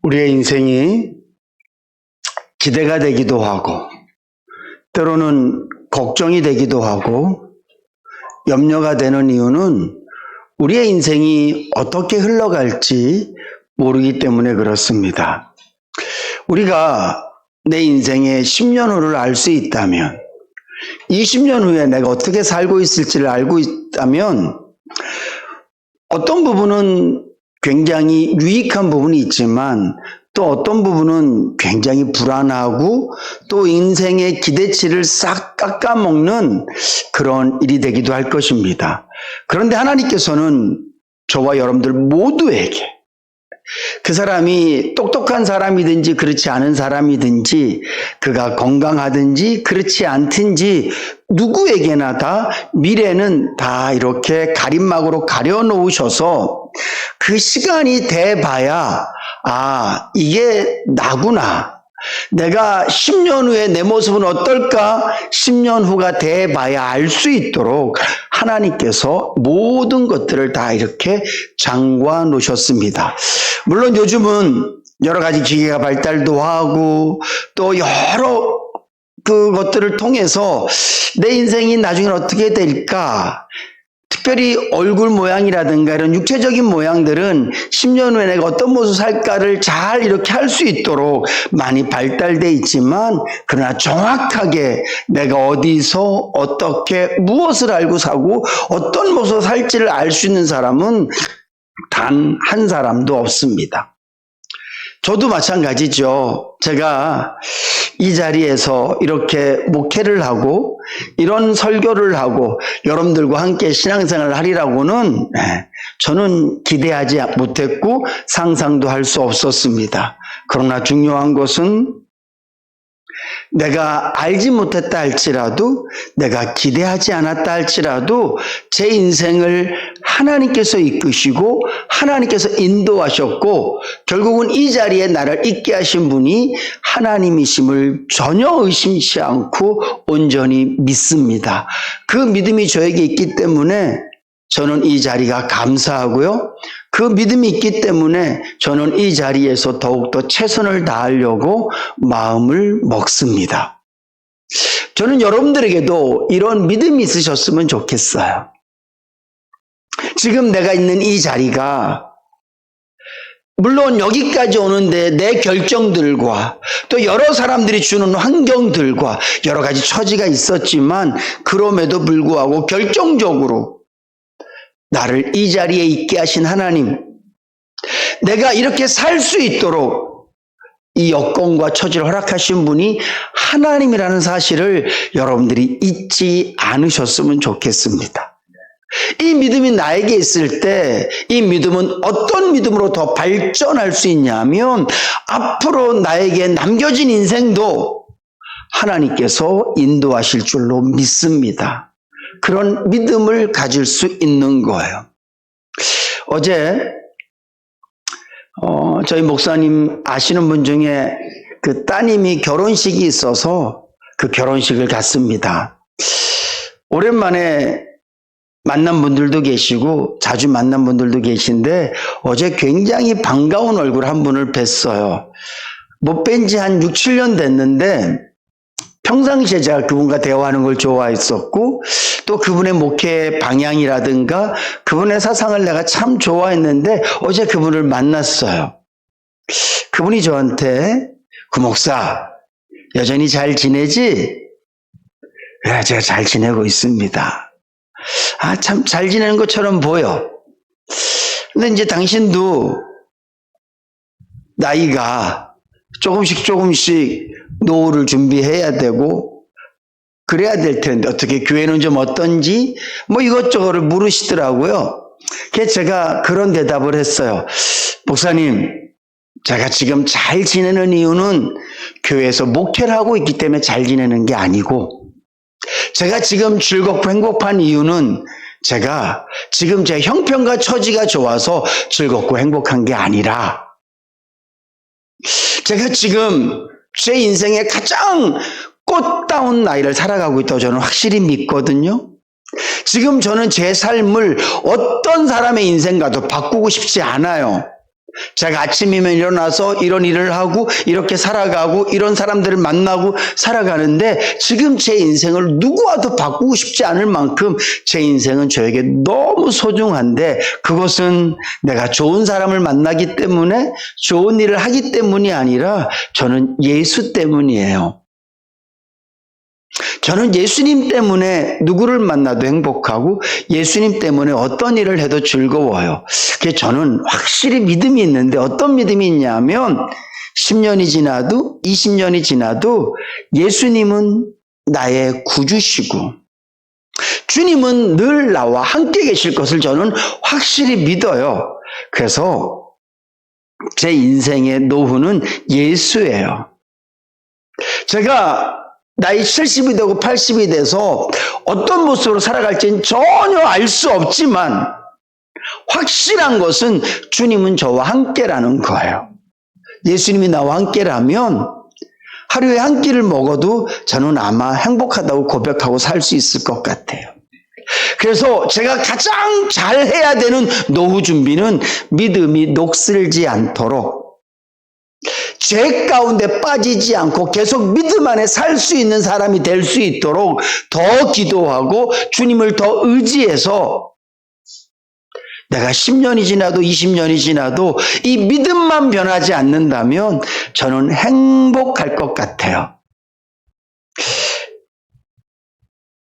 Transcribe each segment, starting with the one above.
우리의 인생이 기대가 되기도 하고 때로는 걱정이 되기도 하고 염려가 되는 이유는 우리의 인생이 어떻게 흘러갈지 모르기 때문에 그렇습니다. 우리가 내 인생의 10년 후를 알 수 있다면 20년 후에 내가 어떻게 살고 있을지를 알고 있다면 어떤 부분은 굉장히 유익한 부분이 있지만 또 어떤 부분은 굉장히 불안하고 또 인생의 기대치를 싹 깎아먹는 그런 일이 되기도 할 것입니다. 그런데 하나님께서는 저와 여러분들 모두에게 그 사람이 똑똑한 사람이든지 그렇지 않은 사람이든지 그가 건강하든지 그렇지 않든지 누구에게나 다 미래는 다 이렇게 가림막으로 가려놓으셔서 그 시간이 돼봐야 이게 나구나. 내가 10년 후에 내 모습은 어떨까? 10년 후가 돼봐야 알 수 있도록 하나님께서 모든 것들을 다 이렇게 잠궈 놓으셨습니다. 물론 요즘은 여러 가지 기계가 발달도 하고 또 여러 그것들을 통해서 내 인생이 나중에 어떻게 될까? 특별히 얼굴 모양이라든가 이런 육체적인 모양들은 10년 후에 내가 어떤 모습 살까를 잘 이렇게 할 수 있도록 많이 발달돼 있지만 그러나 정확하게 내가 어디서 어떻게 무엇을 알고 사고 어떤 모습을 살지를 알 수 있는 사람은 단 한 사람도 없습니다. 저도 마찬가지죠. 제가 이 자리에서 이렇게 목회를 하고 이런 설교를 하고 여러분들과 함께 신앙생활을 하리라고는 저는 기대하지 못했고 상상도 할 수 없었습니다. 그러나 중요한 것은 내가 알지 못했다 할지라도 내가 기대하지 않았다 할지라도 제 인생을 하나님께서 이끄시고 하나님께서 인도하셨고 결국은 이 자리에 나를 있게 하신 분이 하나님이심을 전혀 의심치 않고 온전히 믿습니다. 그 믿음이 저에게 있기 때문에 저는 이 자리가 감사하고요. 그 믿음이 있기 때문에 저는 이 자리에서 더욱더 최선을 다하려고 마음을 먹습니다. 저는 여러분들에게도 이런 믿음이 있으셨으면 좋겠어요. 지금 내가 있는 이 자리가 물론 여기까지 오는데 내 결정들과 또 여러 사람들이 주는 환경들과 여러 가지 처지가 있었지만 그럼에도 불구하고 결정적으로 나를 이 자리에 있게 하신 하나님, 내가 이렇게 살 수 있도록 이 여건과 처지를 허락하신 분이 하나님이라는 사실을 여러분들이 잊지 않으셨으면 좋겠습니다. 이 믿음이 나에게 있을 때 이 믿음은 어떤 믿음으로 더 발전할 수 있냐면 앞으로 나에게 남겨진 인생도 하나님께서 인도하실 줄로 믿습니다. 그런 믿음을 가질 수 있는 거예요. 어제 저희 목사님 아시는 분 중에 그 따님이 결혼식이 있어서 그 결혼식을 갔습니다. 오랜만에 만난 분들도 계시고 자주 만난 분들도 계신데 어제 굉장히 반가운 얼굴 한 분을 뵀어요. 못 뵌 지 한 6, 7년 됐는데 평상시에 제가 그분과 대화하는 걸 좋아했었고 또 그분의 목회 방향이라든가 그분의 사상을 내가 참 좋아했는데 어제 그분을 만났어요. 그분이 저한테 그 목사 여전히 잘 지내지? 네, 제가 잘 지내고 있습니다. 참 잘 지내는 것처럼 보여. 근데 이제 당신도 나이가 조금씩 노후를 준비해야 되고 그래야 될 텐데 어떻게 교회는 좀 어떤지 이것저것을 물으시더라고요. 그래서 제가 그런 대답을 했어요. 목사님, 제가 지금 잘 지내는 이유는 교회에서 목회를 하고 있기 때문에 잘 지내는 게 아니고 제가 지금 즐겁고 행복한 이유는 제가 지금 제 형편과 처지가 좋아서 즐겁고 행복한 게 아니라 제가 지금 제 인생의 가장 꽃다운 나이를 살아가고 있다고 저는 확실히 믿거든요. 지금 저는 제 삶을 어떤 사람의 인생과도 바꾸고 싶지 않아요. 제가 아침이면 일어나서 이런 일을 하고 이렇게 살아가고 이런 사람들을 만나고 살아가는데 지금 제 인생을 누구와도 바꾸고 싶지 않을 만큼 제 인생은 저에게 너무 소중한데 그것은 내가 좋은 사람을 만나기 때문에 좋은 일을 하기 때문이 아니라 저는 예수 때문이에요. 저는 예수님 때문에 누구를 만나도 행복하고 예수님 때문에 어떤 일을 해도 즐거워요. 그래서 저는 확실히 믿음이 있는데 어떤 믿음이 있냐면 10년이 지나도 20년이 지나도 예수님은 나의 구주시고 주님은 늘 나와 함께 계실 것을 저는 확실히 믿어요. 그래서 제 인생의 노후는 예수예요. 제가 나이 70이 되고 80이 돼서 어떤 모습으로 살아갈지는 전혀 알 수 없지만 확실한 것은 주님은 저와 함께라는 거예요. 예수님이 나와 함께라면 하루에 한 끼를 먹어도 저는 아마 행복하다고 고백하고 살 수 있을 것 같아요. 그래서 제가 가장 잘해야 되는 노후 준비는 믿음이 녹슬지 않도록 죄 가운데 빠지지 않고 계속 믿음 안에 살 수 있는 사람이 될 수 있도록 더 기도하고 주님을 더 의지해서 내가 10년이 지나도 20년이 지나도 이 믿음만 변하지 않는다면 저는 행복할 것 같아요.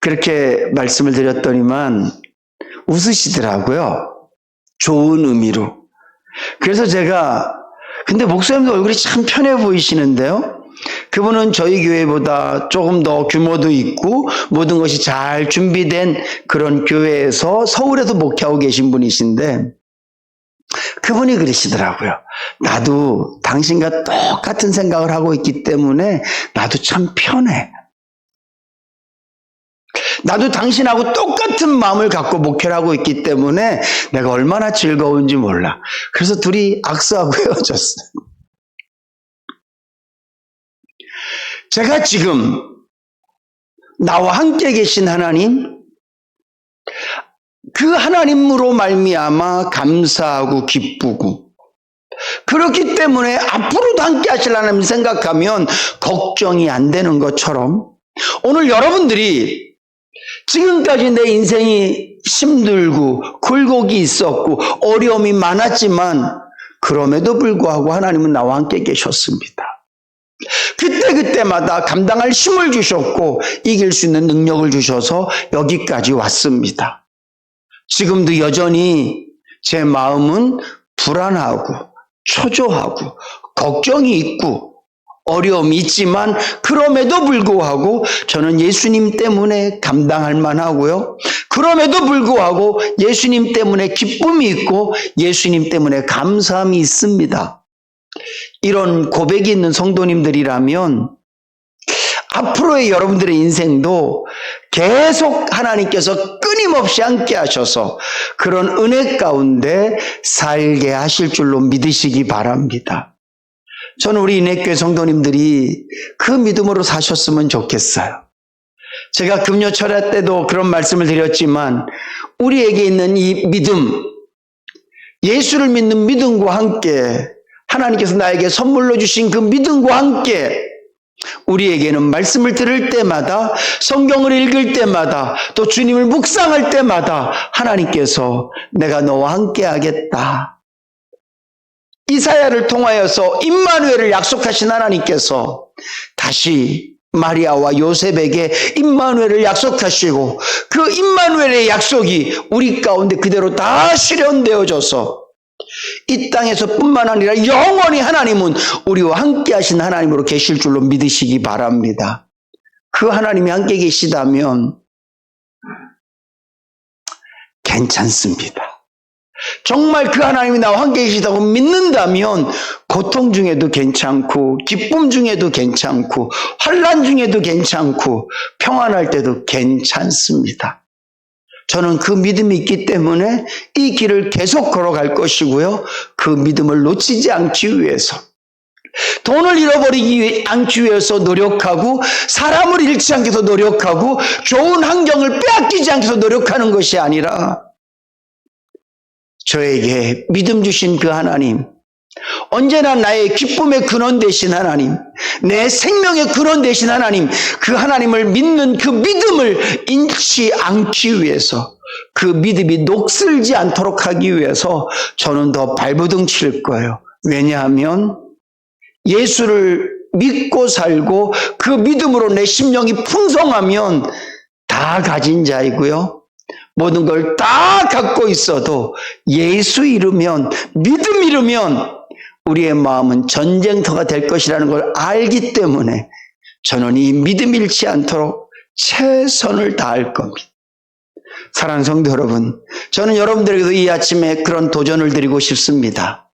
그렇게 말씀을 드렸더니만 웃으시더라고요. 좋은 의미로. 그래서 제가 근데 목사님도 얼굴이 참 편해 보이시는데요. 그분은 저희 교회보다 조금 더 규모도 있고 모든 것이 잘 준비된 그런 교회에서 서울에도 목회하고 계신 분이신데 그분이 그러시더라고요. 나도 당신과 똑같은 생각을 하고 있기 때문에 나도 참 편해. 나도 당신하고 똑같은 마음을 갖고 목회를 하고 있기 때문에 내가 얼마나 즐거운지 몰라. 그래서 둘이 악수하고 헤어졌어요. 제가 지금 나와 함께 계신 하나님, 그 하나님으로 말미암아 감사하고 기쁘고 그렇기 때문에 앞으로도 함께 하실 하나님 생각하면 걱정이 안 되는 것처럼 오늘 여러분들이 지금까지 내 인생이 힘들고 굴곡이 있었고 어려움이 많았지만 그럼에도 불구하고 하나님은 나와 함께 계셨습니다. 그때마다 감당할 힘을 주셨고 이길 수 있는 능력을 주셔서 여기까지 왔습니다. 지금도 여전히 제 마음은 불안하고 초조하고 걱정이 있고 어려움이 있지만 그럼에도 불구하고 저는 예수님 때문에 감당할 만하고요. 그럼에도 불구하고 예수님 때문에 기쁨이 있고 예수님 때문에 감사함이 있습니다. 이런 고백이 있는 성도님들이라면 앞으로의 여러분들의 인생도 계속 하나님께서 끊임없이 함께 하셔서 그런 은혜 가운데 살게 하실 줄로 믿으시기 바랍니다. 저는 우리 인해교회 성도님들이 그 믿음으로 사셨으면 좋겠어요. 제가 금요 철야 때도 그런 말씀을 드렸지만 우리에게 있는 이 믿음, 예수를 믿는 믿음과 함께 하나님께서 나에게 선물로 주신 그 믿음과 함께 우리에게는 말씀을 들을 때마다 성경을 읽을 때마다 또 주님을 묵상할 때마다 하나님께서 내가 너와 함께 하겠다. 이사야를 통하여서 임마누엘을 약속하신 하나님께서 다시 마리아와 요셉에게 임마누엘을 약속하시고 그 임마누엘의 약속이 우리 가운데 그대로 다 실현되어져서 이 땅에서 뿐만 아니라 영원히 하나님은 우리와 함께 하신 하나님으로 계실 줄로 믿으시기 바랍니다. 그 하나님이 함께 계시다면 괜찮습니다. 정말 그 하나님이 나와 함께 계시다고 믿는다면 고통 중에도 괜찮고 기쁨 중에도 괜찮고 환난 중에도 괜찮고 평안할 때도 괜찮습니다. 저는 그 믿음이 있기 때문에 이 길을 계속 걸어갈 것이고요. 그 믿음을 놓치지 않기 위해서 돈을 잃어버리지 않기 위해서 노력하고 사람을 잃지 않기 위해서 노력하고 좋은 환경을 빼앗기지 않기 위해서 노력하는 것이 아니라 저에게 믿음 주신 그 하나님, 언제나 나의 기쁨의 근원 되신 하나님, 내 생명의 근원 되신 하나님, 그 하나님을 믿는 그 믿음을 잃지 않기 위해서, 그 믿음이 녹슬지 않도록 하기 위해서 저는 더 발버둥 칠 거예요. 왜냐하면 예수를 믿고 살고 그 믿음으로 내 심령이 풍성하면 다 가진 자이고요. 모든 걸 다 갖고 있어도 예수 잃으면, 믿음 잃으면 우리의 마음은 전쟁터가 될 것이라는 걸 알기 때문에 저는 이 믿음 잃지 않도록 최선을 다할 겁니다. 사랑하는 성도 여러분, 저는 여러분들에게도 이 아침에 그런 도전을 드리고 싶습니다.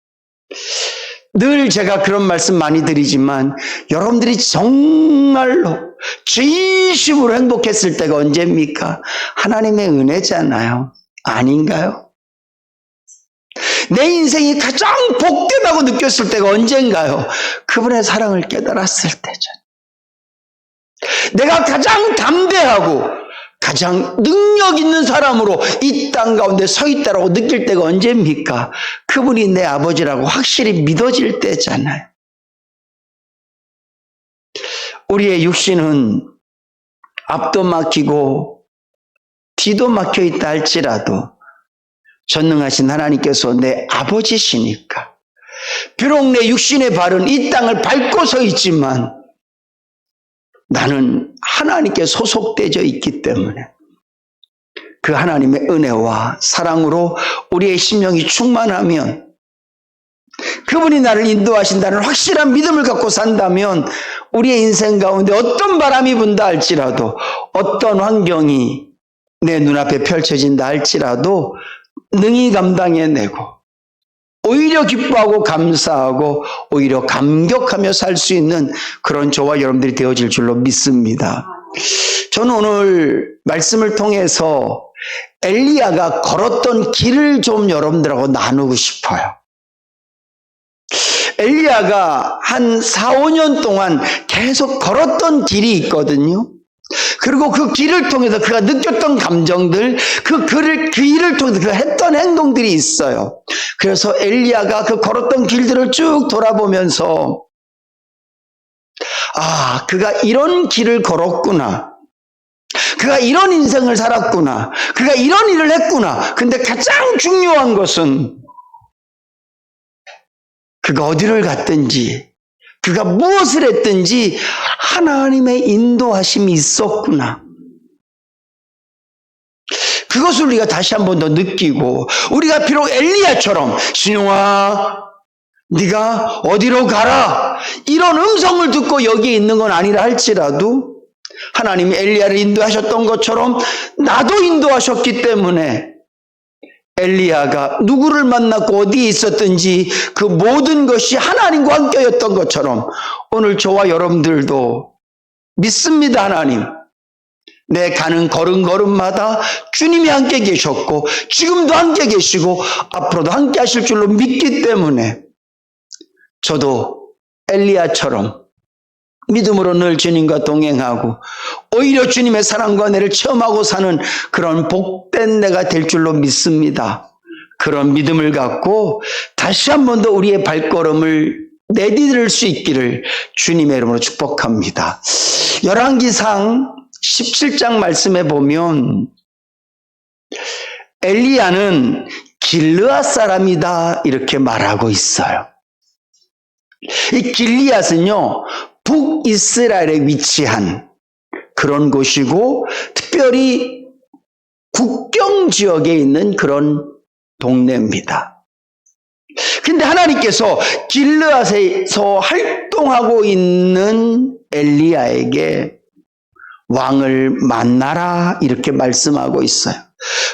늘 제가 그런 말씀 많이 드리지만 여러분들이 정말로 진심으로 행복했을 때가 언제입니까? 하나님의 은혜잖아요. 아닌가요? 내 인생이 가장 복되다고 느꼈을 때가 언젠가요? 그분의 사랑을 깨달았을 때죠. 내가 가장 담대하고 가장 능력 있는 사람으로 이 땅 가운데 서 있다라고 느낄 때가 언제입니까? 그분이 내 아버지라고 확실히 믿어질 때잖아요. 우리의 육신은 앞도 막히고 뒤도 막혀 있다 할지라도 전능하신 하나님께서 내 아버지시니까, 비록 내 육신의 발은 이 땅을 밟고 서 있지만 나는 하나님께 소속되어 있기 때문에 그 하나님의 은혜와 사랑으로 우리의 심령이 충만하면, 그분이 나를 인도하신다는 확실한 믿음을 갖고 산다면 우리의 인생 가운데 어떤 바람이 분다 할지라도, 어떤 환경이 내 눈앞에 펼쳐진다 할지라도 능히 감당해내고 오히려 기뻐하고 감사하고 오히려 감격하며 살 수 있는 그런 저와 여러분들이 되어질 줄로 믿습니다. 저는 오늘 말씀을 통해서 엘리야가 걸었던 길을 좀 여러분들하고 나누고 싶어요. 엘리야가 한 4, 5년 동안 계속 걸었던 길이 있거든요. 그리고 그 길을 통해서 그가 느꼈던 감정들, 그 길을 통해서 그가 했던 행동들이 있어요. 그래서 엘리야가 그 걸었던 길들을 쭉 돌아보면서, 아, 그가 이런 길을 걸었구나. 그가 이런 인생을 살았구나. 그가 이런 일을 했구나. 근데 가장 중요한 것은 그가 어디를 갔든지, 그가 무엇을 했든지 하나님의 인도하심이 있었구나. 그것을 우리가 다시 한 번 더 느끼고, 우리가 비록 엘리야처럼 신용아 네가 어디로 가라 이런 음성을 듣고 여기에 있는 건 아니라 할지라도 하나님이 엘리야를 인도하셨던 것처럼 나도 인도하셨기 때문에 엘리야가 누구를 만났고 어디에 있었든지 그 모든 것이 하나님과 함께였던 것처럼 오늘 저와 여러분들도 믿습니다. 하나님, 내 가는 걸음걸음마다 주님이 함께 계셨고 지금도 함께 계시고 앞으로도 함께 하실 줄로 믿기 때문에 저도 엘리야처럼 믿음으로 늘 주님과 동행하고 오히려 주님의 사랑과 은혜를 체험하고 사는 그런 복된 내가 될 줄로 믿습니다. 그런 믿음을 갖고 다시 한 번 더 우리의 발걸음을 내디딜 수 있기를 주님의 이름으로 축복합니다. 열왕기상 17장 말씀에 보면 엘리야는 길르앗 사람이다 이렇게 말하고 있어요. 이 길리앗은요, 북이스라엘에 위치한 그런 곳이고 특별히 국경 지역에 있는 그런 동네입니다. 근데 하나님께서 길르앗에서 활동하고 있는 엘리야에게 왕을 만나라 이렇게 말씀하고 있어요.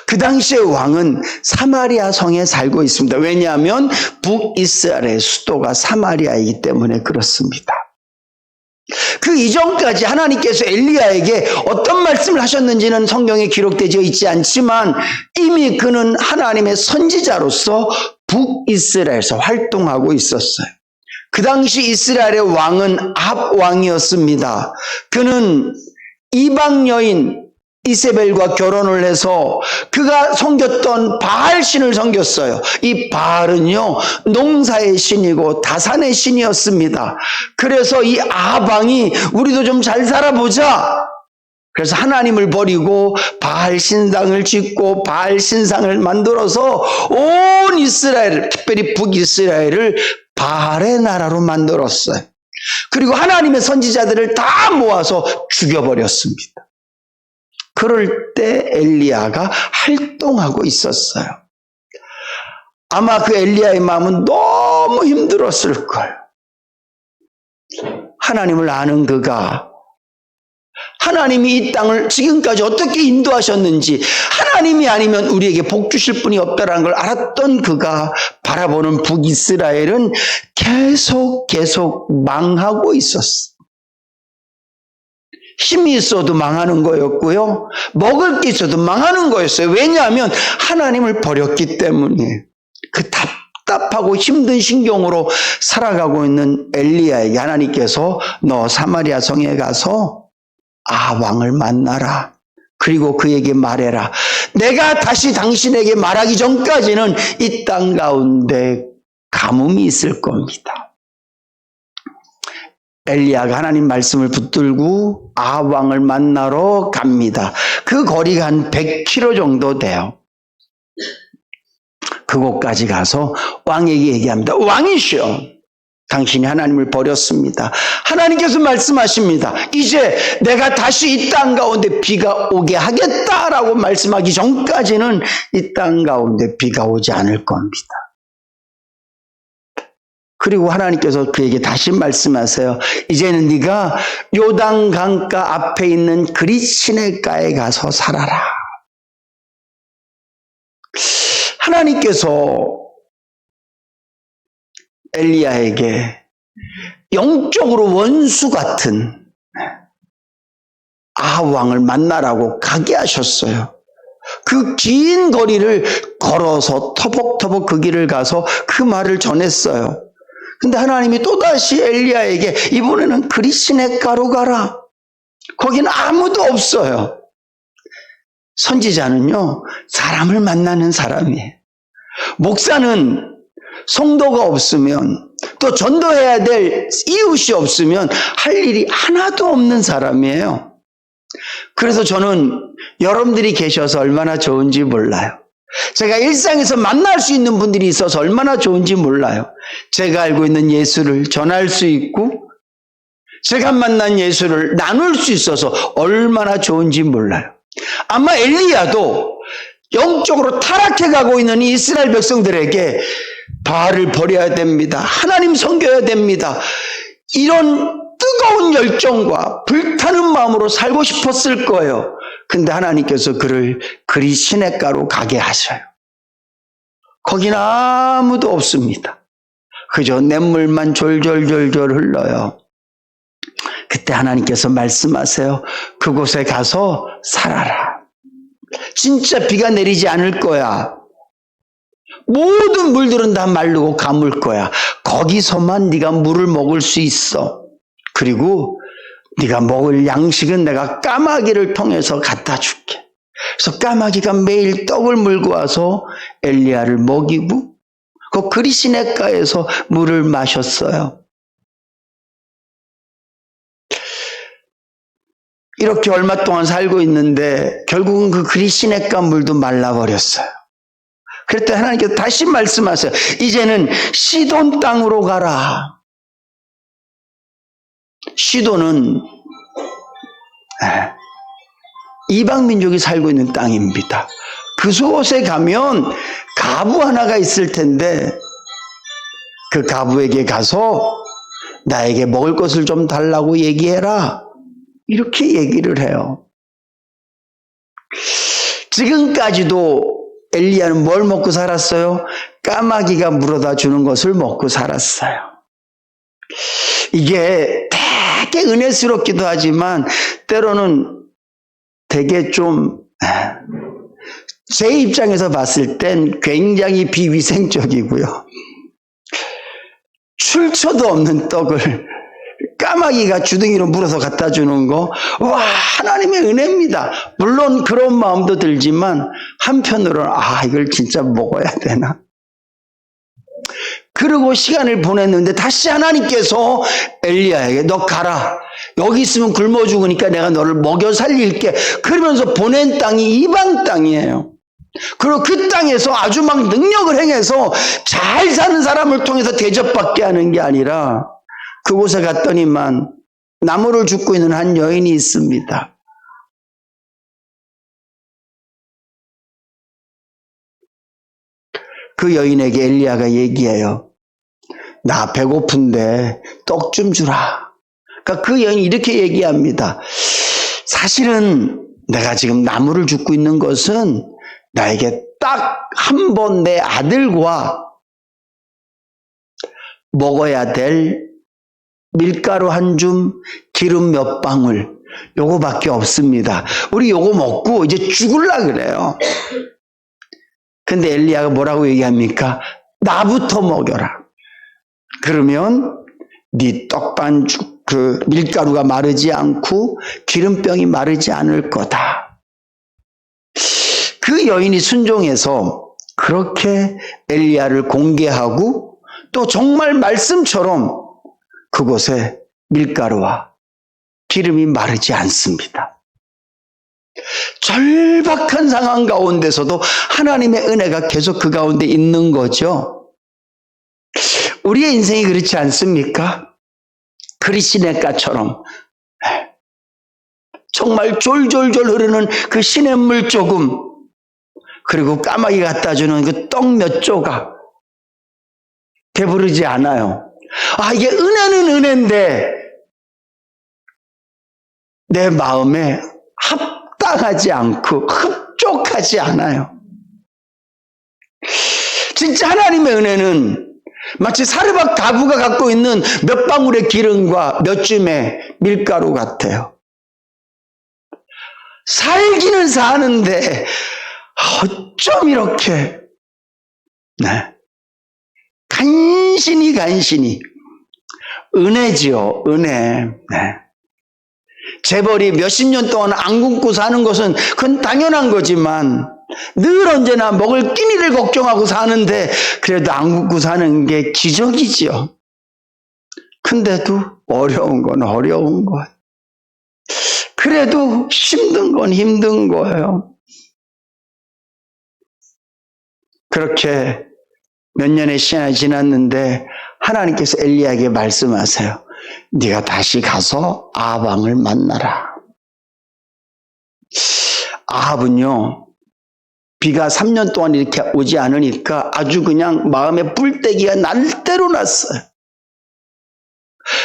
그 당시에 왕은 사마리아 성에 살고 있습니다. 왜냐하면 북이스라엘의 수도가 사마리아이기 때문에 그렇습니다. 그 이전까지 하나님께서 엘리야에게 어떤 말씀을 하셨는지는 성경에 기록되어 있지 않지만 이미 그는 하나님의 선지자로서 북이스라엘에서 활동하고 있었어요. 그 당시 이스라엘의 왕은 아합 왕이었습니다. 그는 이방 여인 이세벨과 결혼을 해서 그가 섬겼던 바알 신을 섬겼어요. 이 바알은요, 농사의 신이고 다산의 신이었습니다. 그래서 이 아방이 우리도 좀 잘 살아보자. 그래서 하나님을 버리고 바알 신당을 짓고 바알 신상을 만들어서 온 이스라엘을, 특별히 북이스라엘을 바알의 나라로 만들었어요. 그리고 하나님의 선지자들을 다 모아서 죽여버렸습니다. 그럴 때 엘리야가 활동하고 있었어요. 아마 그 엘리야의 마음은 너무 힘들었을 거예요. 하나님을 아는 그가 하나님이 이 땅을 지금까지 어떻게 인도하셨는지, 하나님이 아니면 우리에게 복 주실 분이 없다는 걸 알았던 그가 바라보는 북이스라엘은 계속 망하고 있었어. 힘이 있어도 망하는 거였고요. 먹을 게 있어도 망하는 거였어요. 왜냐하면 하나님을 버렸기 때문에. 그 답답하고 힘든 심경으로 살아가고 있는 엘리야에게 하나님께서 너 사마리아 성에 가서 아방을 만나라. 그리고 그에게 말해라. 내가 다시 당신에게 말하기 전까지는 이 땅 가운데 가뭄이 있을 겁니다. 엘리야가 하나님 말씀을 붙들고 아방을 만나러 갑니다. 그 거리가 한 100km 정도 돼요. 그곳까지 가서 왕에게 얘기합니다. 왕이시여, 당신이 하나님을 버렸습니다. 하나님께서 말씀하십니다. 이제 내가 다시 이 땅 가운데 비가 오게 하겠다라고 말씀하기 전까지는 이 땅 가운데 비가 오지 않을 겁니다. 그리고 하나님께서 그에게 다시 말씀하세요. 이제는 네가 요단 강가 앞에 있는 그릿시내가에 가서 살아라. 하나님께서 엘리야에게 영적으로 원수 같은 아합왕을 만나라고 가게 하셨어요. 그 긴 거리를 걸어서 터벅터벅 그 길을 가서 그 말을 전했어요. 근데 하나님이 또다시 엘리야에게 이번에는 그릿시내가로 가라. 거기는 아무도 없어요. 선지자는요, 사람을 만나는 사람이에요. 목사는 성도가 없으면, 또 전도해야 될 이웃이 없으면 할 일이 하나도 없는 사람이에요. 그래서 저는 여러분들이 계셔서 얼마나 좋은지 몰라요. 제가 일상에서 만날 수 있는 분들이 있어서 얼마나 좋은지 몰라요. 제가 알고 있는 예수를 전할 수 있고 제가 만난 예수를 나눌 수 있어서 얼마나 좋은지 몰라요. 아마 엘리야도 영적으로 타락해 가고 있는 이 이스라엘 백성들에게 바알을 버려야 됩니다. 하나님 섬겨야 됩니다. 이런 뜨거운 열정과 불타는 마음으로 살고 싶었을 거예요. 근데 하나님께서 그를 그릿시내가로 가게 하셔요. 거긴 아무도 없습니다. 그저 냇물만 졸졸졸졸 흘러요. 그때 하나님께서 말씀하세요. 그곳에 가서 살아라. 진짜 비가 내리지 않을 거야. 모든 물들은 다 마르고 가물 거야. 거기서만 네가 물을 먹을 수 있어. 그리고 네가 먹을 양식은 내가 까마귀를 통해서 갖다 줄게. 그래서 까마귀가 매일 떡을 물고 와서 엘리야를 먹이고 그 그릿시내가에서 물을 마셨어요. 이렇게 얼마 동안 살고 있는데 결국은 그 그릿시내가 물도 말라버렸어요. 그랬더니 하나님께서 다시 말씀하세요. 이제는 시돈 땅으로 가라. 시돈은 이방 민족이 살고 있는 땅입니다. 그곳에 가면 가부 하나가 있을 텐데 그 가부에게 가서 나에게 먹을 것을 좀 달라고 얘기해라. 이렇게 얘기를 해요. 지금까지도 엘리야는 뭘 먹고 살았어요? 까마귀가 물어다 주는 것을 먹고 살았어요. 이게 되게 은혜스럽기도 하지만 때로는 되게 좀 제 입장에서 봤을 땐 굉장히 비위생적이고요. 출처도 없는 떡을 까마귀가 주둥이로 물어서 갖다 주는 거, 와, 하나님의 은혜입니다. 물론 그런 마음도 들지만 한편으로는 이걸 진짜 먹어야 되나? 그러고 시간을 보냈는데 다시 하나님께서 엘리야에게 너 가라. 여기 있으면 굶어 죽으니까 내가 너를 먹여 살릴게. 그러면서 보낸 땅이 이방 땅이에요. 그리고 그 땅에서 아주 막 능력을 행해서 잘 사는 사람을 통해서 대접받게 하는 게 아니라 그곳에 갔더니만 나무를 줍고 있는 한 여인이 있습니다. 그 여인에게 엘리야가 얘기해요. 나 배고픈데 떡 좀 주라. 그러니까 그 여인이 이렇게 얘기합니다. 사실은 내가 지금 나무를 줍고 있는 것은 나에게 딱 한 번 내 아들과 먹어야 될 밀가루 한 줌, 기름 몇 방울, 요거밖에 없습니다. 우리 요거 먹고 이제 죽을라 그래요. 근데 엘리야가 뭐라고 얘기합니까? 나부터 먹여라. 그러면 네 떡반죽, 그 밀가루가 마르지 않고 기름병이 마르지 않을 거다. 그 여인이 순종해서 그렇게 엘리야를 공개하고 또 정말 말씀처럼 그곳에 밀가루와 기름이 마르지 않습니다. 절박한 상황 가운데서도 하나님의 은혜가 계속 그 가운데 있는 거죠. 우리의 인생이 그렇지 않습니까? 그리시네가처럼 정말 졸졸졸 흐르는 그 시냇물 조금, 그리고 까마귀 갖다 주는 그 떡 몇 조각, 배부르지 않아요. 이게 은혜는 은혜인데 내 마음에 합당하지 않고 흡족하지 않아요. 진짜 하나님의 은혜는 마치 사르밧 가부가 갖고 있는 몇 방울의 기름과 몇 줌의 밀가루 같아요. 살기는 사는데 어쩜 이렇게 간신히 은혜지요. 은혜. 재벌이 몇십 년 동안 안 굶고 사는 것은 그건 당연한 거지만 늘 언제나 먹을 끼니를 걱정하고 사는데 그래도 안 굶고 사는 게 기적이지요. 근데도 어려운 건 어려운 거예요. 그래도 힘든 건 힘든 거예요. 그렇게 몇 년의 시간이 지났는데 하나님께서 엘리야에게 말씀하세요. 네가 다시 가서 아합왕을 만나라. 아합은요, 비가 3년 동안 이렇게 오지 않으니까 아주 그냥 마음에 뿔떼기가 날 대로 났어요.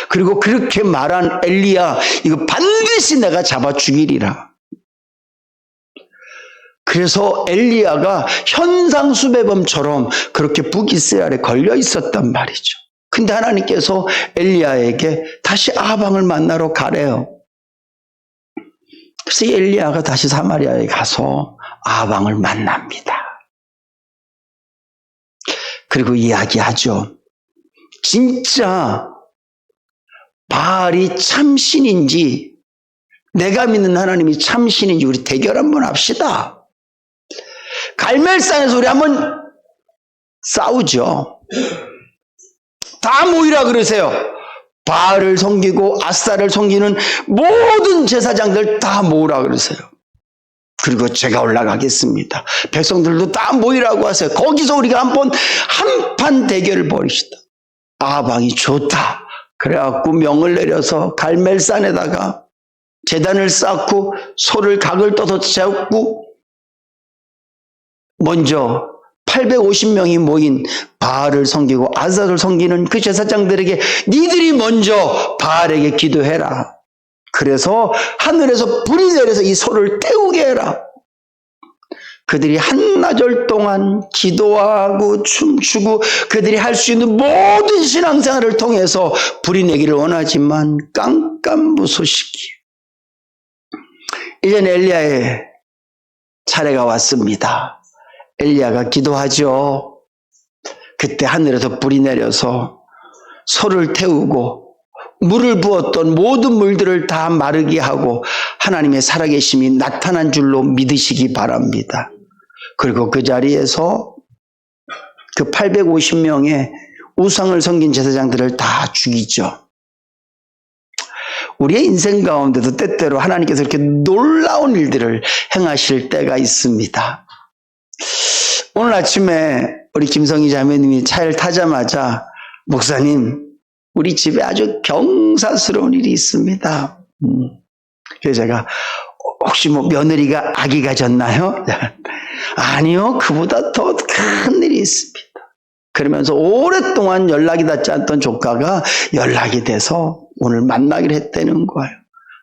그리고 그렇게 말한 엘리야, 이거 반드시 내가 잡아 죽이리라. 그래서 엘리야가 현상수배범처럼 그렇게 북이스라엘에 걸려 있었단 말이죠. 근데 하나님께서 엘리야에게 다시 아합왕을 만나러 가래요. 그래서 엘리야가 다시 사마리아에 가서 아합왕을 만납니다. 그리고 이야기하죠. 진짜 바알이 참신인지 내가 믿는 하나님이 참신인지 우리 대결 한번 합시다. 갈멜산에서 우리 한번 싸우죠. 다 모이라 그러세요. 바알을 섬기고 아스타를 섬기는 모든 제사장들 다 모으라 그러세요. 그리고 제가 올라가겠습니다. 백성들도 다 모이라고 하세요. 거기서 우리가 한판 대결을 벌이시다. 아합왕이 좋다. 그래갖고 명을 내려서 갈멜산에다가 제단을 쌓고 소를 각을 떠서 재웠고 먼저 850명이 모인 바알을 섬기고 아스타를 섬기는 그 제사장들에게 니들이 먼저 바알에게 기도해라. 그래서 하늘에서 불이 내려서 이 소를 태우게 해라. 그들이 한나절 동안 기도하고 춤추고 그들이 할 수 있는 모든 신앙생활을 통해서 불이 내기를 원하지만 깜깜무소식이. 이젠 엘리야의 차례가 왔습니다. 엘리야가 기도하죠. 그때 하늘에서 불이 내려서 소를 태우고 물을 부었던 모든 물들을 다 마르게 하고 하나님의 살아계심이 나타난 줄로 믿으시기 바랍니다. 그리고 그 자리에서 그 850명의 우상을 섬긴 제사장들을 다 죽이죠. 우리의 인생 가운데도 때때로 하나님께서 이렇게 놀라운 일들을 행하실 때가 있습니다. 오늘 아침에 우리 김성희 자매님이 차를 타자마자 목사님, 우리 집에 아주 경사스러운 일이 있습니다. 그래서 제가 혹시 며느리가 아기 가졌나요? 아니요, 그보다 더 큰 일이 있습니다. 그러면서 오랫동안 연락이 닿지 않던 조카가 연락이 돼서 오늘 만나기로 했다는 거예요.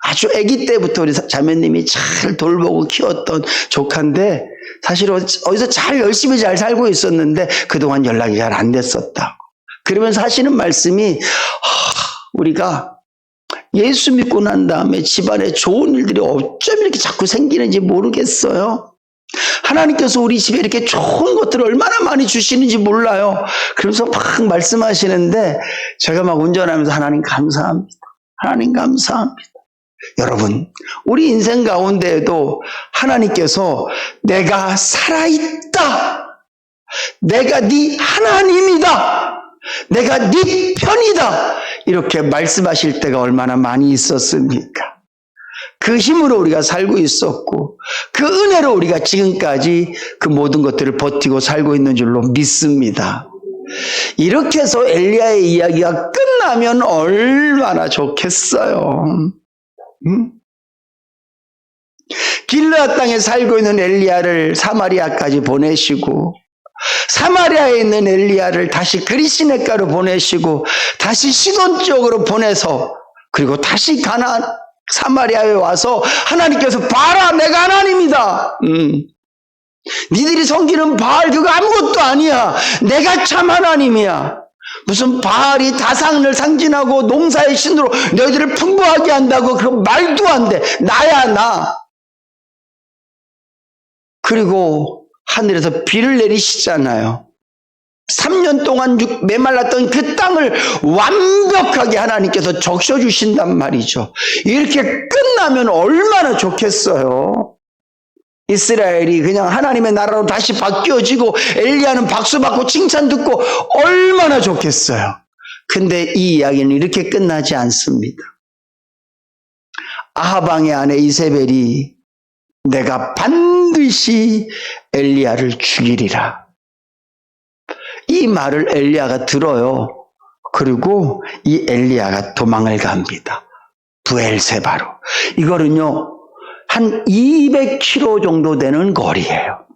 아주 아기 때부터 우리 자매님이 잘 돌보고 키웠던 조카인데 사실 어디서 열심히 잘 살고 있었는데 그동안 연락이 잘 안 됐었다고. 그러면서 하시는 말씀이 우리가 예수 믿고 난 다음에 집안에 좋은 일들이 어쩜 이렇게 자꾸 생기는지 모르겠어요. 하나님께서 우리 집에 이렇게 좋은 것들을 얼마나 많이 주시는지 몰라요. 그러면서 막 말씀하시는데 제가 막 운전하면서 하나님 감사합니다. 하나님 감사합니다. 여러분, 우리 인생 가운데에도 하나님께서 내가 살아있다. 내가 네 하나님이다. 내가 네 편이다. 이렇게 말씀하실 때가 얼마나 많이 있었습니까? 그 힘으로 우리가 살고 있었고 그 은혜로 우리가 지금까지 그 모든 것들을 버티고 살고 있는 줄로 믿습니다. 이렇게 해서 엘리야의 이야기가 끝나면 얼마나 좋겠어요. 길르앗 땅에 살고 있는 엘리야를 사마리아까지 보내시고 사마리아에 있는 엘리야를 다시 그리시네가로 보내시고 다시 시돈 쪽으로 보내서 그리고 다시 가나안 사마리아에 와서 하나님께서 봐라, 내가 하나님이다. 니들이 섬기는 바알 그거 아무것도 아니야. 내가 참 하나님이야. 무슨 바알이 다상을 상징하고 농사의 신으로 너희들을 풍부하게 한다고 그거 말도 안 돼. 나야 나. 그리고 하늘에서 비를 내리시잖아요. 3년 동안 메말랐던 그 땅을 완벽하게 하나님께서 적셔주신단 말이죠. 이렇게 끝나면 얼마나 좋겠어요. 이스라엘이 그냥 하나님의 나라로 다시 바뀌어지고 엘리야는 박수 받고 칭찬 듣고 얼마나 좋겠어요. 근데 이 이야기는 이렇게 끝나지 않습니다. 아하방의 아내 이세벨이 내가 반드시 엘리야를 죽이리라. 이 말을 엘리야가 들어요. 그리고 이 엘리야가 도망을 갑니다. 브엘세바로. 이거는요, 한 200km 정도 되는 거리예요.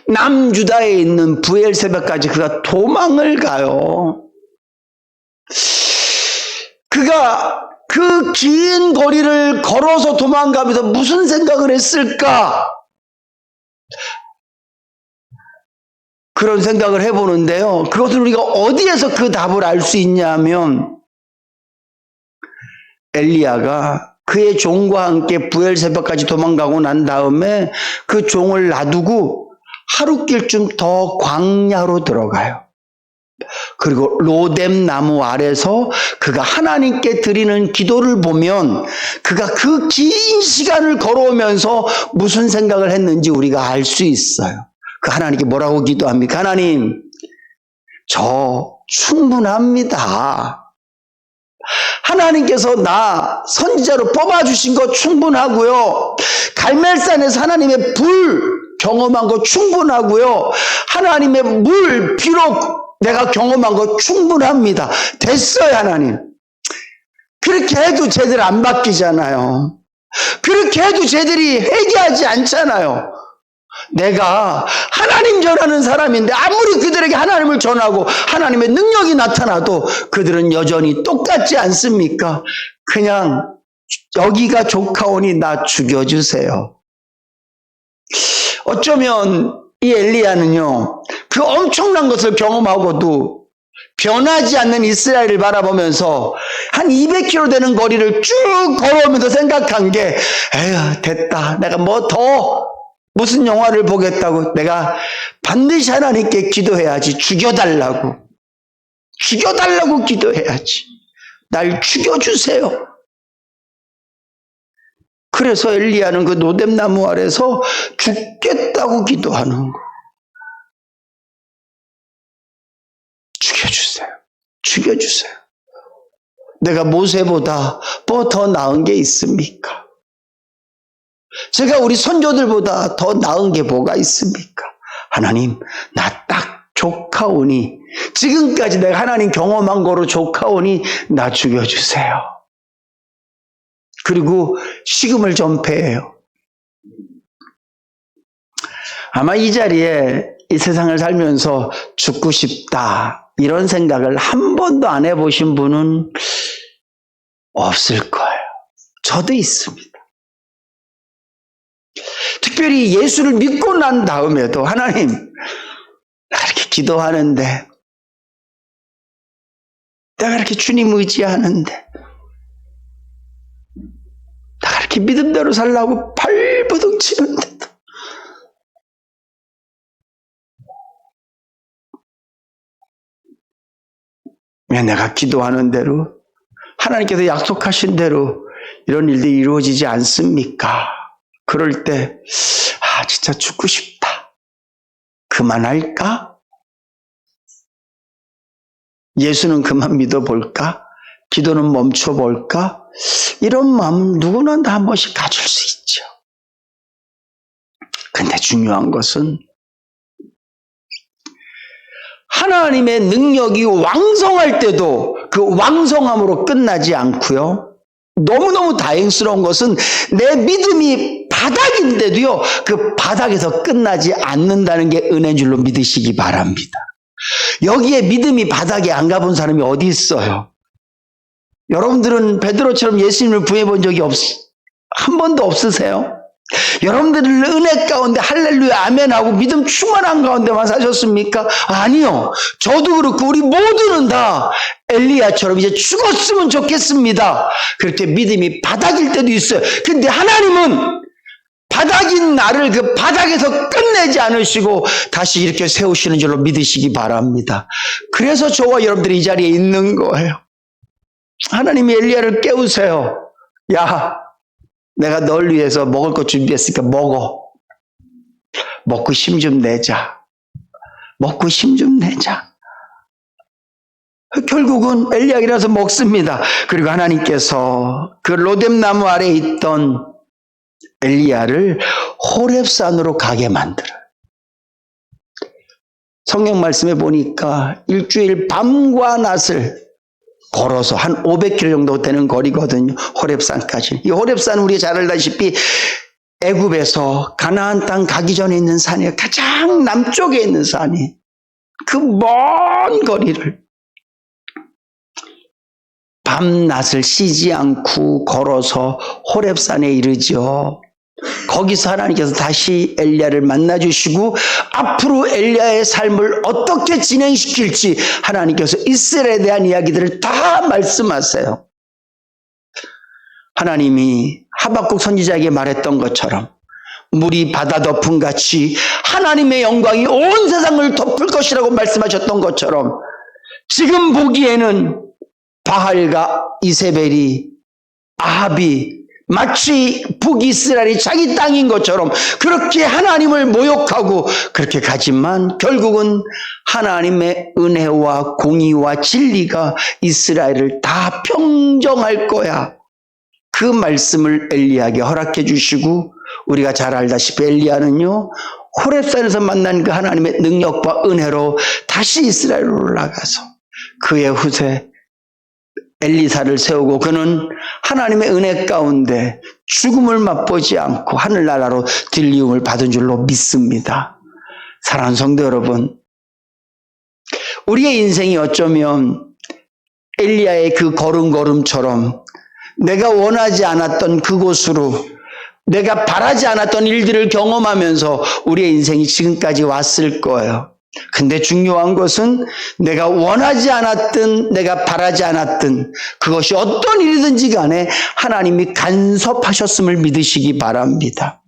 남유다에 있는 브엘세바까지 그가 도망을 가요. 그가 그 긴 거리를 걸어서 도망가면서 무슨 생각을 했을까? 그런 생각을 해보는데요. 그것을 우리가 어디에서 그 답을 알 수 있냐면 엘리야가 그의 종과 함께 브엘세바까지 도망가고 난 다음에 그 종을 놔두고 하루길쯤 더 광야로 들어가요. 그리고 로뎀 나무 아래서 그가 하나님께 드리는 기도를 보면 그가 그 긴 시간을 걸어오면서 무슨 생각을 했는지 우리가 알 수 있어요. 그 하나님께 뭐라고 기도합니까? 하나님, 저 충분합니다. 하나님께서 나 선지자로 뽑아주신 거 충분하고요. 갈멜산에서 하나님의 불 경험한 거 충분하고요. 하나님의 물 비록 내가 경험한 거 충분합니다. 됐어요, 하나님. 그렇게 해도 쟤들 안 바뀌잖아요. 그렇게 해도 쟤들이 회개하지 않잖아요. 내가 하나님 전하는 사람인데 아무리 그들에게 하나님을 전하고 하나님의 능력이 나타나도 그들은 여전히 똑같지 않습니까? 그냥 여기가 조카오니 나 죽여주세요. 어쩌면 이 엘리야는요, 그 엄청난 것을 경험하고도 변하지 않는 이스라엘을 바라보면서 한 200km 되는 거리를 쭉 걸어오면서 생각한 게, 에휴, 됐다. 내가 뭐 더 무슨 영화를 보겠다고. 내가 반드시 하나님께 기도해야지. 죽여달라고. 죽여달라고 기도해야지. 날 죽여주세요. 그래서 엘리야는 그 노뎀나무 아래서 죽겠다고 기도하는 거. 죽여주세요. 죽여주세요. 내가 모세보다 뭐 더 나은 게 있습니까? 제가 우리 선조들보다 더 나은 게 뭐가 있습니까? 하나님, 나 딱 조카오니, 지금까지 내가 하나님 경험한 거로 조카오니 나 죽여주세요. 그리고 식음을 전폐해요. 아마 이 자리에 이 세상을 살면서 죽고 싶다 이런 생각을 한 번도 안 해보신 분은 없을 거예요. 저도 있습니다. 특별히 예수를 믿고 난 다음에도 하나님, 내가 이렇게 기도하는데, 내가 이렇게 주님 의지하는데, 내가 이렇게 믿음대로 살라고 발버둥 치는데도 왜 내가 기도하는 대로 하나님께서 약속하신 대로 이런 일들이 이루어지지 않습니까? 그럴 때 진짜 죽고 싶다. 그만할까? 예수는 그만 믿어볼까? 기도는 멈춰볼까? 이런 마음 누구나 다 한 번씩 가질 수 있죠. 근데 중요한 것은 하나님의 능력이 왕성할 때도 그 왕성함으로 끝나지 않고요. 너무너무 다행스러운 것은 내 믿음이 바닥인데도요, 그 바닥에서 끝나지 않는다는 게 은혜인 줄로 믿으시기 바랍니다. 여기에 믿음이 바닥에 안 가본 사람이 어디 있어요? 여러분들은 베드로처럼 예수님을 부인해본 적이 한 번도 없으세요? 여러분들은 은혜 가운데 할렐루야 아멘하고 믿음 충만한 가운데만 사셨습니까? 아니요. 저도 그렇고 우리 모두는 다 엘리야처럼 이제 죽었으면 좋겠습니다. 그렇게 믿음이 바닥일 때도 있어요. 근데 하나님은 바닥인 나를 그 바닥에서 끝내지 않으시고 다시 이렇게 세우시는 줄로 믿으시기 바랍니다. 그래서 저와 여러분들이 이 자리에 있는 거예요. 하나님이 엘리야를 깨우세요. 야, 내가 널 위해서 먹을 거 준비했으니까 먹어. 먹고 힘 좀 내자. 먹고 힘 좀 내자. 결국은 엘리야가 일어나서 먹습니다. 그리고 하나님께서 그 로뎀나무 아래에 있던 엘리야를 호렙산으로 가게 만들어요. 성경 말씀에 보니까 일주일 밤과 낮을 걸어서 한 500km 정도 되는 거리거든요. 호렙산까지. 이 호렙산은 우리가 잘 알다시피 애굽에서 가나안 땅 가기 전에 있는 산이에요. 가장 남쪽에 있는 산이. 그 먼 거리를 밤낮을 쉬지 않고 걸어서 호렙산에 이르죠. 거기서 하나님께서 다시 엘리야를 만나주시고 앞으로 엘리야의 삶을 어떻게 진행시킬지 하나님께서 이스라엘에 대한 이야기들을 다 말씀하세요. 하나님이 하박국 선지자에게 말했던 것처럼 물이 바다 덮음 같이 하나님의 영광이 온 세상을 덮을 것이라고 말씀하셨던 것처럼 지금 보기에는 바알과 이세벨이 아합이 마치 북이스라엘이 자기 땅인 것처럼 그렇게 하나님을 모욕하고 그렇게 가지만 결국은 하나님의 은혜와 공의와 진리가 이스라엘을 다 평정할 거야. 그 말씀을 엘리야에게 허락해 주시고 우리가 잘 알다시피 엘리야는요 호렙산에서 만난 그 하나님의 능력과 은혜로 다시 이스라엘로 올라가서 그의 후세 엘리사를 세우고 그는 하나님의 은혜 가운데 죽음을 맛보지 않고 하늘나라로 들리움을 받은 줄로 믿습니다. 사랑하는 성도 여러분, 우리의 인생이 어쩌면 엘리야의 그 걸음걸음처럼 내가 원하지 않았던 그곳으로 내가 바라지 않았던 일들을 경험하면서 우리의 인생이 지금까지 왔을 거예요. 근데 중요한 것은 내가 원하지 않았든 내가 바라지 않았든 그것이 어떤 일이든지 간에 하나님이 간섭하셨음을 믿으시기 바랍니다.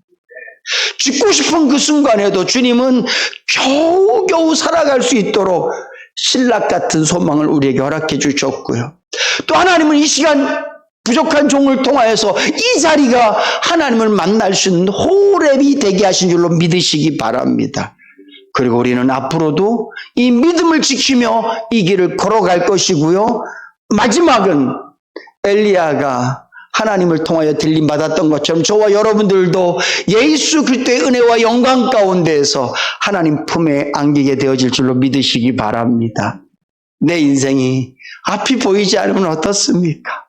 죽고 싶은 그 순간에도 주님은 겨우겨우 살아갈 수 있도록 신락 같은 소망을 우리에게 허락해 주셨고요. 또 하나님은 이 시간 부족한 종을 통하여서 이 자리가 하나님을 만날 수 있는 호렙이 되게 하신 줄로 믿으시기 바랍니다. 그리고 우리는 앞으로도 이 믿음을 지키며 이 길을 걸어갈 것이고요. 마지막은 엘리야가 하나님을 통하여 들림받았던 것처럼 저와 여러분들도 예수 그리스도의 은혜와 영광 가운데에서 하나님 품에 안기게 되어질 줄로 믿으시기 바랍니다. 내 인생이 앞이 보이지 않으면 어떻습니까?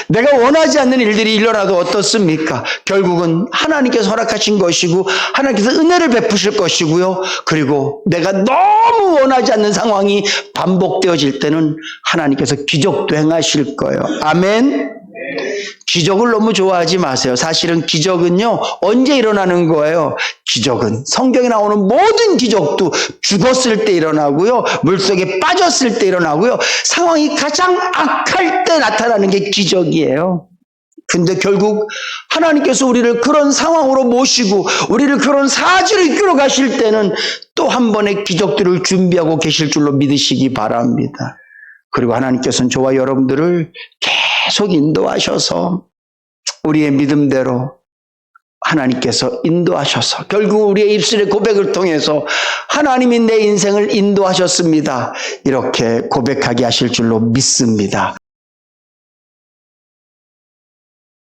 내가 원하지 않는 일들이 일어나도 어떻습니까? 결국은 하나님께서 허락하신 것이고 하나님께서 은혜를 베푸실 것이고요. 그리고 내가 너무 원하지 않는 상황이 반복되어질 때는 하나님께서 기적도 행하실 거예요. 아멘. 기적을 너무 좋아하지 마세요. 사실은 기적은요, 언제 일어나는 거예요? 기적은 성경에 나오는 모든 기적도 죽었을 때 일어나고요, 물속에 빠졌을 때 일어나고요, 상황이 가장 악할 때 나타나는 게 기적이에요. 근데 결국 하나님께서 우리를 그런 상황으로 모시고 우리를 그런 사지로 이끌어 가실 때는 또 한 번의 기적들을 준비하고 계실 줄로 믿으시기 바랍니다. 그리고 하나님께서는 저와 여러분들을 계속 인도하셔서 우리의 믿음대로 하나님께서 인도하셔서 결국 우리의 입술의 고백을 통해서 하나님이 내 인생을 인도하셨습니다. 이렇게 고백하게 하실 줄로 믿습니다.